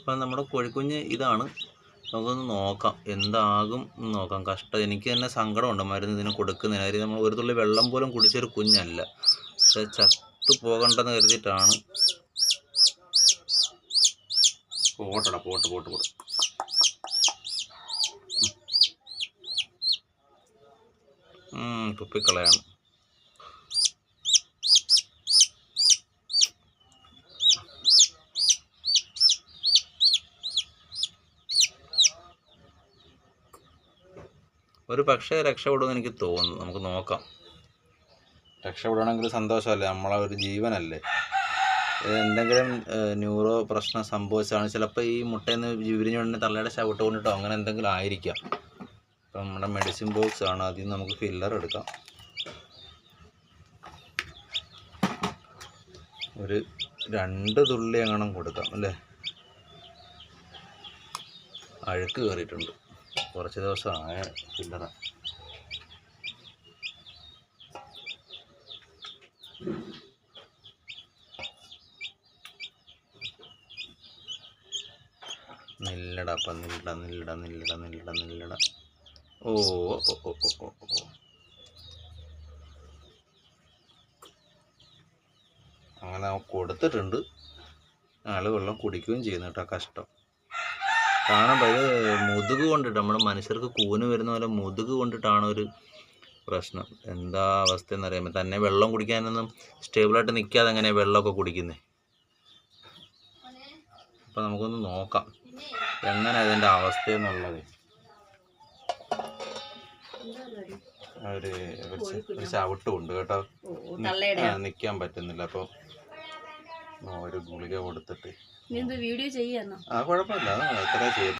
അപ്പം നമ്മുടെ കോഴിക്കുഞ്ഞ് ഇതാണ്. നമുക്കൊന്ന് നോക്കാം എന്താകും എന്ന് നോക്കാം. കഷ്ടം, എനിക്ക് തന്നെ സങ്കടമുണ്ട് മരുന്ന് ഇതിന് കൊടുക്കുന്നതിന്. കാര്യം നമ്മൾ ഒരു തുള്ളി വെള്ളം പോലും കുടിച്ചൊരു കുഞ്ഞല്ല, പക്ഷെ ചത്തു പോകണ്ടെന്ന് കരുതിയിട്ടാണ്. പോട്ടടാ പോട്ട് തുപ്പിക്കളയാണ്. ഒരു പക്ഷേ രക്ഷപ്പെടുമെന്ന് എനിക്ക് തോന്നുന്നു. നമുക്ക് നോക്കാം. രക്ഷപ്പെടുകയാണെങ്കിൽ സന്തോഷമല്ലേ, നമ്മളെ ഒരു ജീവനല്ലേ. എന്തെങ്കിലും ന്യൂറോ പ്രശ്നം സംഭവിച്ചാണ് ചിലപ്പോൾ ഈ മുട്ടയിൽ നിന്ന് വിരിഞ്ഞു കൊണ്ടിട്ട് തള്ളയുടെ ചവിട്ട് കൊണ്ടിട്ടോ അങ്ങനെ എന്തെങ്കിലും ആയിരിക്കാം. ഇപ്പം നമ്മുടെ മെഡിസിൻ ബോക്സ് ആണ്, അതിൽ നിന്ന് നമുക്ക് ഫില്ലർ എടുക്കാം. ഒരു 2 തുള്ളി അങ്ങനെ കൊടുക്കാം അല്ലേ. അഴുക്ക് കയറിയിട്ടുണ്ട്, കുറച്ച് ദിവസമായ ഫില്ലറ. നില്ലട അപ്പം നില്ലട. ഓ അങ്ങനെ കൊടുത്തിട്ടുണ്ട്. ആള് വെള്ളം കുടിക്കുകയും ചെയ്യുന്നു കേട്ടോ. കഷ്ടം കാണുമ്പോൾ ഇത് മുതുക് കൊണ്ടിട്ട്, നമ്മുടെ മനുഷ്യർക്ക് കൂന് വരുന്ന പോലെ മുതുക് കൊണ്ടിട്ടാണ് ഒരു പ്രശ്നം. എന്താ അവസ്ഥ എന്നറിയാമോ. തന്നെ വെള്ളം കുടിക്കാനൊന്നും സ്റ്റേബിളായിട്ട് നിൽക്കാതെ എങ്ങനെയാണ് വെള്ളമൊക്കെ കുടിക്കുന്നത്. അപ്പം നമുക്കൊന്ന് നോക്കാം എങ്ങനെ അതിൻ്റെ അവസ്ഥയെന്നുള്ളത്. ഒരു ചവിട്ടുണ്ട് കേട്ടോ, നിൽക്കാൻ പറ്റുന്നില്ല. അപ്പോൾ ഒരു ഗുളിക കൊടുത്തിട്ട് വീഡിയോ ചെയ്യാന്നോ? കുഴപ്പമില്ല, എത്ര ചെയ്യും.